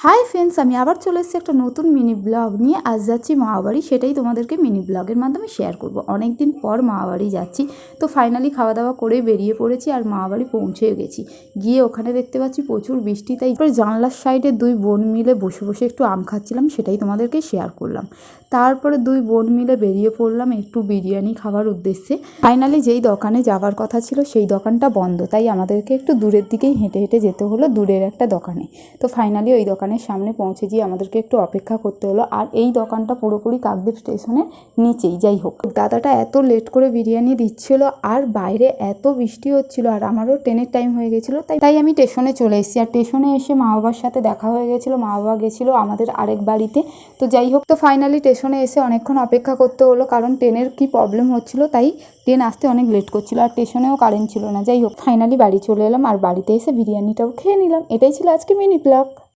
Hi friends, আমি আবার চলে এসেছি একটা নতুন মিনি ব্লগ নিয়ে। আজ যাচ্ছি মামাবাড়ি, সেটাই তোমাদেরকে মিনি ব্লগের মাধ্যমে শেয়ার করব। অনেক দিন পর মামাবাড়ি যাচ্ছি, তো ফাইনালি খাওয়া দাওয়া করে বেরিয়ে পড়েছি আর মামাবাড়ি পৌঁছে গেছি। গিয়ে ওখানে দেখতে পাচ্ছি প্রচুর বৃষ্টি, তাই জানলার সাইডে দুই বোন মিলে বসে বসে একটু আম খাচ্ছিলাম, সেটাই তোমাদেরকে শেয়ার করলাম। তারপরে দুই বোন মিলে বেরিয়ে পড়লাম একটু বিরিয়ানি খাওয়ার উদ্দেশ্যে। ফাইনালি যেই দোকানে যাওয়ার কথা ছিল সেই দোকানটা বন্ধ, তাই আমাদেরকে একটু দূরের দিকেই হেঁটে হেঁটে যেতে হলো দূরের একটা দোকানে। তো ফাইনালি ওই দোকানের সামনে পৌঁছে গিয়ে আমাদেরকে একটু অপেক্ষা করতে হলো। আর এই দোকানটা পুরোপুরি কাকদ্বীপ স্টেশনের নিচেই। যাই হোক, দাদাটা এত লেট করে বিরিয়ানি দিচ্ছিল আর বাইরে এত বৃষ্টি হচ্ছিল আর আমারও ট্রেনের টাইম হয়ে গেছিলো, তাই আমি স্টেশনে চলে এসেছি। আর স্টেশনে এসে মা বাবার সাথে দেখা হয়ে গেছিলো, মা বাবা গেছিলো আমাদের আরেক বাড়িতে। তো যাই হোক, তো ফাইনালি স্টেশনে এসে অনেকক্ষণ অপেক্ষা করতে হলো, কারণ ট্রেনের কি প্রবলেম হচ্ছিলো, তাই ট্রেন আসতে অনেক লেট করছিল আর স্টেশনেও কারেন্ট ছিল না। যাই হোক, ফাইনালি বাড়ি চলে এলাম আর বাড়িতে এসে বিরিয়ানিটাও খেয়ে নিলাম। এটাই ছিল আজকে মিনি ব্লগ।